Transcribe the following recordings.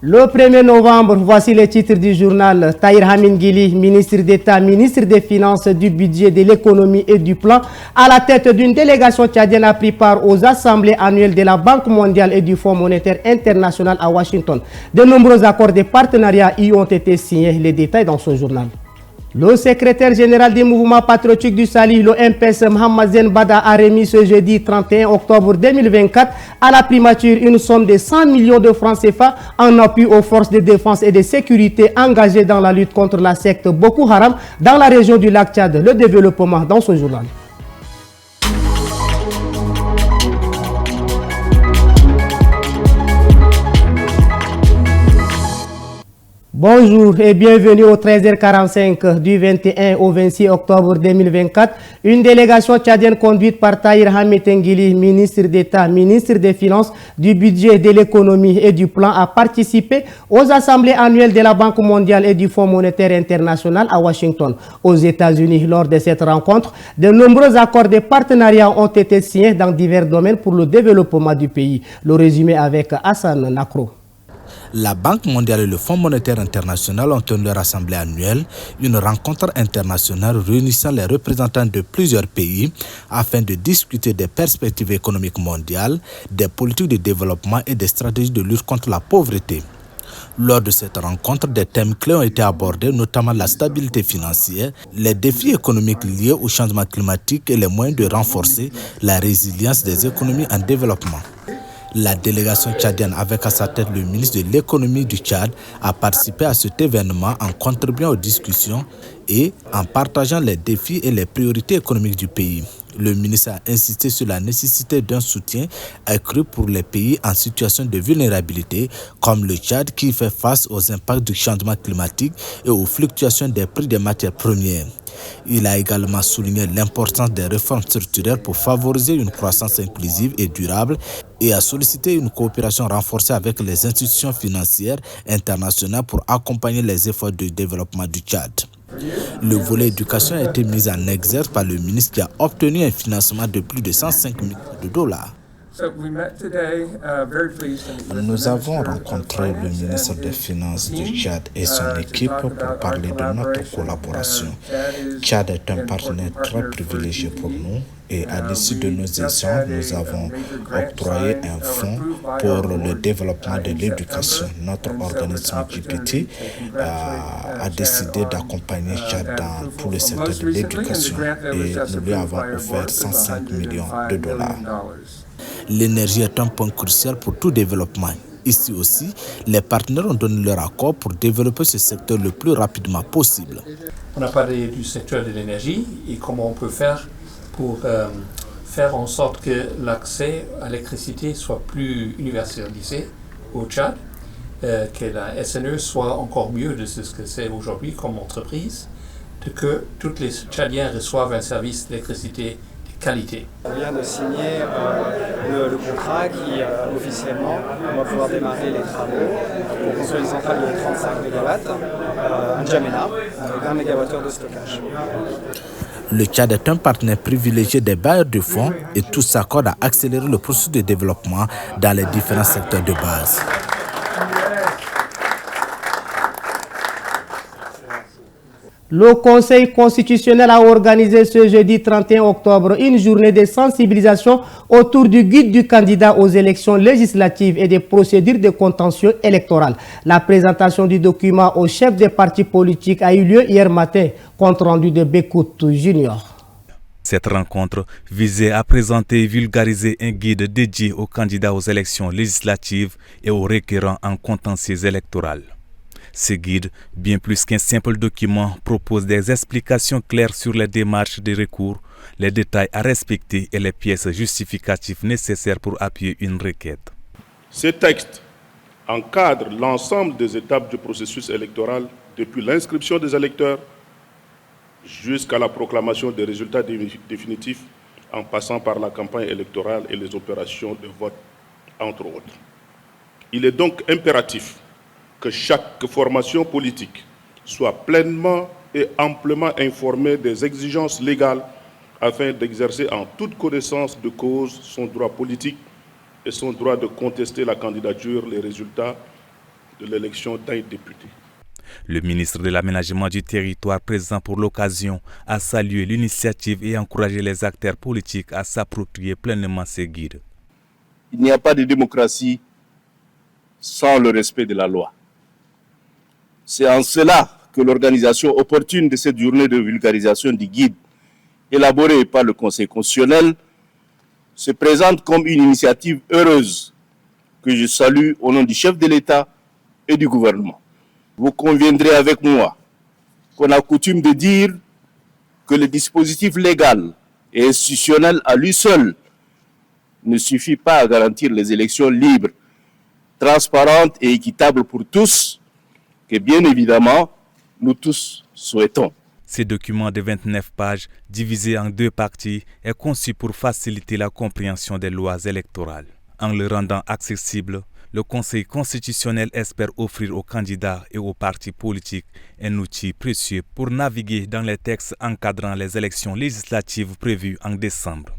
Le 1er novembre, voici les titres du journal. Tahir Amin Guili, ministre d'État, ministre des Finances, du Budget, de l'Économie et du Plan, à la tête d'une délégation tchadienne a pris part aux assemblées annuelles de la Banque mondiale et du Fonds monétaire international à Washington. De nombreux accords de partenariat y ont été signés. Les détails dans ce journal. Le secrétaire général du mouvement patriotique du Sali, le MPS Mohamed Zen Bada, a remis ce jeudi 31 octobre 2024 à la primature une somme de 100 millions de francs CFA en appui aux forces de défense et de sécurité engagées dans la lutte contre la secte Boko Haram dans la région du lac Tchad. Le développement dans ce journal. Bonjour et bienvenue au 13h45 du 21 au 26 octobre 2024. Une délégation tchadienne conduite par Tahir Hamid Nguili, ministre d'État, ministre des Finances, du Budget, de l'Économie et du Plan, a participé aux assemblées annuelles de la Banque mondiale et du Fonds monétaire international à Washington, aux États-Unis. Lors de cette rencontre, de nombreux accords de partenariat ont été signés dans divers domaines pour le développement du pays. Le résumé avec Hassan Nakro. La Banque mondiale et le Fonds monétaire international ont tenu leur assemblée annuelle, une rencontre internationale réunissant les représentants de plusieurs pays afin de discuter des perspectives économiques mondiales, des politiques de développement et des stratégies de lutte contre la pauvreté. Lors de cette rencontre, des thèmes clés ont été abordés, notamment la stabilité financière, les défis économiques liés au changement climatique et les moyens de renforcer la résilience des économies en développement. La délégation tchadienne, avec à sa tête le ministre de l'économie du Tchad, a participé à cet événement en contribuant aux discussions et en partageant les défis et les priorités économiques du pays. Le ministre a insisté sur la nécessité d'un soutien accru pour les pays en situation de vulnérabilité, comme le Tchad qui fait face aux impacts du changement climatique et aux fluctuations des prix des matières premières. Il a également souligné l'importance des réformes structurelles pour favoriser une croissance inclusive et durable et a sollicité une coopération renforcée avec les institutions financières internationales pour accompagner les efforts de développement du Tchad. Le volet éducation a été mis en exergue par le ministre qui a obtenu un financement de plus de 105 millions de dollars. Nous avons rencontré le ministre des Finances du Tchad et son équipe pour parler de notre collaboration. Tchad est un partenaire très privilégié pour nous et à l'issue de nos échanges, nous avons octroyé un fonds pour le développement de l'éducation. Notre organisme GPT a décidé d'accompagner Tchad dans tout le secteur de l'éducation et nous lui avons offert 105 millions de dollars. L'énergie est un point crucial pour tout développement. Ici aussi, les partenaires ont donné leur accord pour développer ce secteur le plus rapidement possible. On a parlé du secteur de l'énergie et comment on peut faire pour faire en sorte que l'accès à l'électricité soit plus universalisé au Tchad, que la SNE soit encore mieux de ce que c'est aujourd'hui comme entreprise, que tous les Tchadiens reçoivent un service d'électricité qualité. On vient de signer le contrat qui officiellement on va pouvoir démarrer les travaux pour construire une centrale de 35 MW, N'Djamena, avec 1 MWh de stockage. Le Tchad est un partenaire privilégié des bailleurs de fonds et tous s'accordent à accélérer le processus de développement dans les différents secteurs de base. Le Conseil constitutionnel a organisé ce jeudi 31 octobre une journée de sensibilisation autour du guide du candidat aux élections législatives et des procédures de contentieux électoral. La présentation du document au chef des partis politiques a eu lieu hier matin, compte rendu de Bekout Junior. Cette rencontre visait à présenter et vulgariser un guide dédié aux candidats aux élections législatives et aux requérants en contentieux électoral. Ce guide, bien plus qu'un simple document, propose des explications claires sur les démarches de recours, les détails à respecter et les pièces justificatives nécessaires pour appuyer une requête. Ce texte encadre l'ensemble des étapes du processus électoral depuis l'inscription des électeurs jusqu'à la proclamation des résultats définitifs en passant par la campagne électorale et les opérations de vote, entre autres. Il est donc impératif que chaque formation politique soit pleinement et amplement informée des exigences légales afin d'exercer en toute connaissance de cause son droit politique et son droit de contester la candidature, les résultats de l'élection d'un député. Le ministre de l'Aménagement du territoire présent pour l'occasion a salué l'initiative et encouragé les acteurs politiques à s'approprier pleinement ces guides. Il n'y a pas de démocratie sans le respect de la loi. C'est en cela que l'organisation opportune de cette journée de vulgarisation du guide élaborée par le Conseil constitutionnel se présente comme une initiative heureuse que je salue au nom du chef de l'État et du gouvernement. Vous conviendrez avec moi qu'on a coutume de dire que le dispositif légal et institutionnel à lui seul ne suffit pas à garantir les élections libres, transparentes et équitables pour tous, que bien évidemment, nous tous souhaitons. Ce document de 29 pages, divisé en 2 parties, est conçu pour faciliter la compréhension des lois électorales. En le rendant accessible, le Conseil constitutionnel espère offrir aux candidats et aux partis politiques un outil précieux pour naviguer dans les textes encadrant les élections législatives prévues en décembre.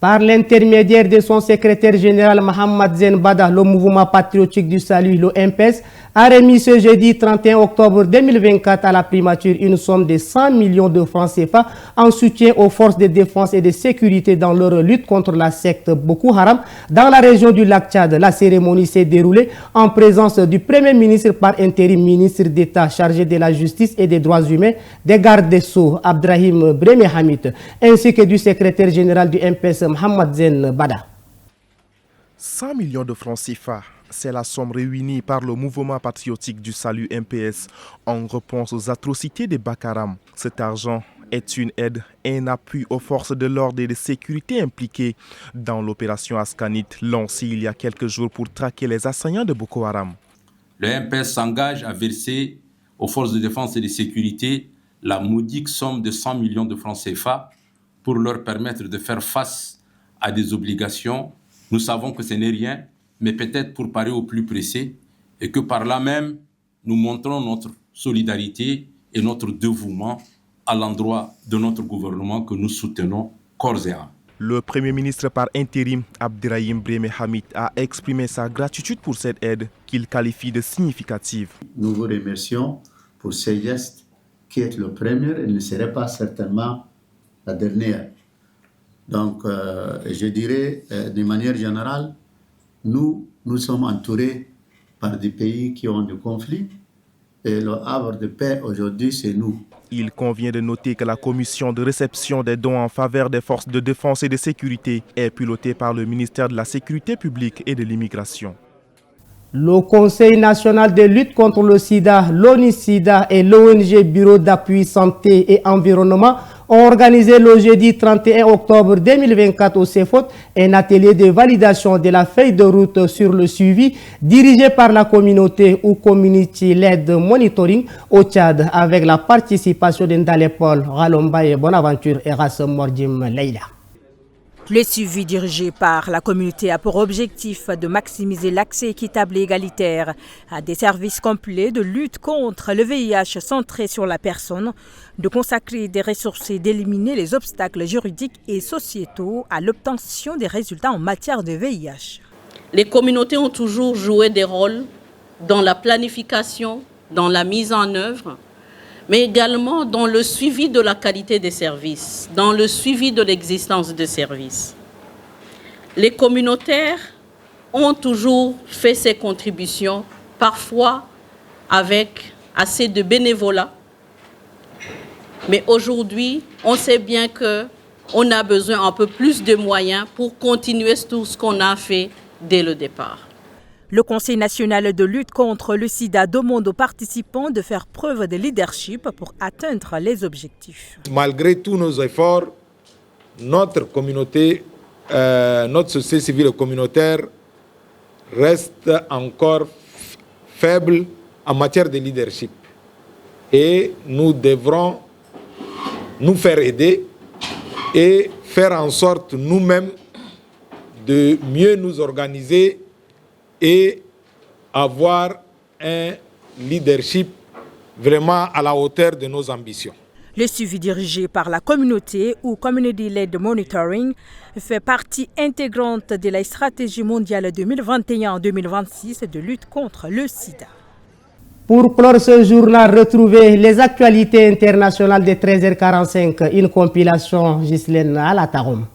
Par l'intermédiaire de son secrétaire général Mohamed Zen Bada, le mouvement patriotique du salut, le MPS, a remis ce jeudi 31 octobre 2024 à la primature une somme de 100 millions de francs CFA en soutien aux forces de défense et de sécurité dans leur lutte contre la secte Boko Haram dans la région du lac Tchad. La cérémonie s'est déroulée en présence du Premier ministre par intérim, ministre d'État chargé de la justice et des droits humains, des gardes des Sceaux, Abdrahim Breme Hamid, ainsi que du secrétaire général du MPS, Mohamed Zen Bada. 100 millions de francs CFA, c'est la somme réunie par le mouvement patriotique du salut MPS en réponse aux atrocités de Boko Haram. Cet argent est une aide et un appui aux forces de l'ordre et de sécurité impliquées dans l'opération Askanit lancée il y a quelques jours pour traquer les assaillants de Boko Haram. Le MPS s'engage à verser aux forces de défense et de sécurité la modique somme de 100 millions de francs CFA pour leur permettre de faire face à des obligations. Nous savons que ce n'est rien, mais peut-être pour parer au plus pressé et que par là même, nous montrons notre solidarité et notre dévouement à l'endroit de notre gouvernement que nous soutenons corps et âme. Le Premier ministre par intérim, Abdrahim Breme Hamid, a exprimé sa gratitude pour cette aide qu'il qualifie de significative. Nous vous remercions pour ce geste qui est le premier et ne serait pas certainement la dernière. Donc, je dirais, de manière générale, nous sommes entourés par des pays qui ont du conflit et le havre de paix aujourd'hui, c'est nous. Il convient de noter que la commission de réception des dons en faveur des forces de défense et de sécurité est pilotée par le ministère de la Sécurité publique et de l'immigration. Le Conseil national de lutte contre le sida, l'ONU-SIDA et l'ONG Bureau d'appui santé et environnement ont organisé le jeudi 31 octobre 2024 au CEFOT un atelier de validation de la feuille de route sur le suivi dirigé par la communauté ou Community Led Monitoring au Tchad avec la participation d'Indalépol, Ralombaye Bonaventure et Rassam Mordim Leila. Le suivi dirigé par la communauté a pour objectif de maximiser l'accès équitable et égalitaire à des services complets de lutte contre le VIH centré sur la personne, de consacrer des ressources et d'éliminer les obstacles juridiques et sociétaux à l'obtention des résultats en matière de VIH. Les communautés ont toujours joué des rôles dans la planification, dans la mise en œuvre, mais également dans le suivi de la qualité des services, dans le suivi de l'existence des services. Les communautaires ont toujours fait ces contributions, parfois avec assez de bénévolat, mais aujourd'hui, on sait bien qu'on a besoin un peu plus de moyens pour continuer tout ce qu'on a fait dès le départ. Le Conseil national de lutte contre le sida demande aux participants de faire preuve de leadership pour atteindre les objectifs. Malgré tous nos efforts, notre communauté, notre société civile communautaire reste encore faible en matière de leadership. Et nous devrons nous faire aider et faire en sorte nous-mêmes de mieux nous organiser et avoir un leadership vraiment à la hauteur de nos ambitions. Le suivi dirigé par la communauté ou Community-Led Monitoring fait partie intégrante de la stratégie mondiale 2021-2026 de lutte contre le sida. Pour clore ce journal, retrouvez les actualités internationales de 13h45, une compilation Ghislaine Alatarom.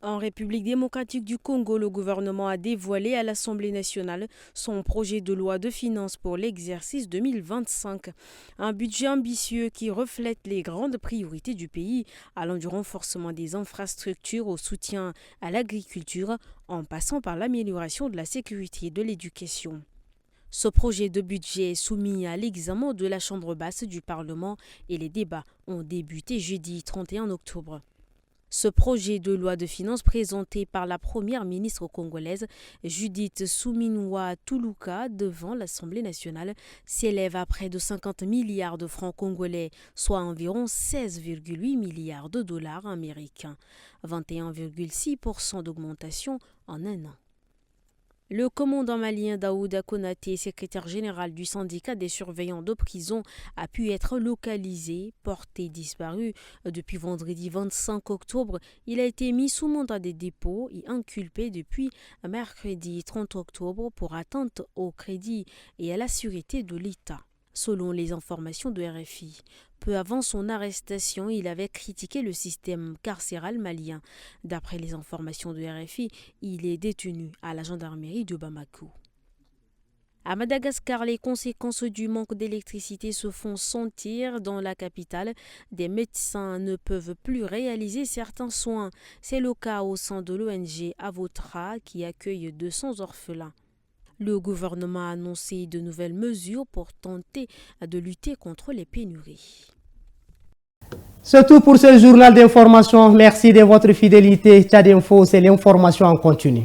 En République démocratique du Congo, le gouvernement a dévoilé à l'Assemblée nationale son projet de loi de finances pour l'exercice 2025. Un budget ambitieux qui reflète les grandes priorités du pays, allant du renforcement des infrastructures au soutien à l'agriculture, en passant par l'amélioration de la sécurité et de l'éducation. Ce projet de budget est soumis à l'examen de la Chambre basse du Parlement et les débats ont débuté jeudi 31 octobre. Ce projet de loi de finances présenté par la première ministre congolaise Judith Suminwa Tuluka devant l'Assemblée nationale s'élève à près de 50 milliards de francs congolais, soit environ 16,8 milliards de dollars américains, 21,6% d'augmentation en un an. Le commandant malien Daouda Konaté, secrétaire général du syndicat des surveillants de prison, a pu être localisé, porté disparu. Depuis vendredi 25 octobre, il a été mis sous mandat de dépôt et inculpé depuis mercredi 30 octobre pour atteinte au crédit et à la sûreté de l'État. Selon les informations de RFI, peu avant son arrestation, il avait critiqué le système carcéral malien. D'après les informations de RFI, il est détenu à la gendarmerie de Bamako. À Madagascar, les conséquences du manque d'électricité se font sentir dans la capitale. Des médecins ne peuvent plus réaliser certains soins. C'est le cas au sein de l'ONG Avotra qui accueille 200 orphelins. Le gouvernement a annoncé de nouvelles mesures pour tenter de lutter contre les pénuries. C'est tout pour ce journal d'information. Merci de votre fidélité. Tchad Info, c'est l'information en continu.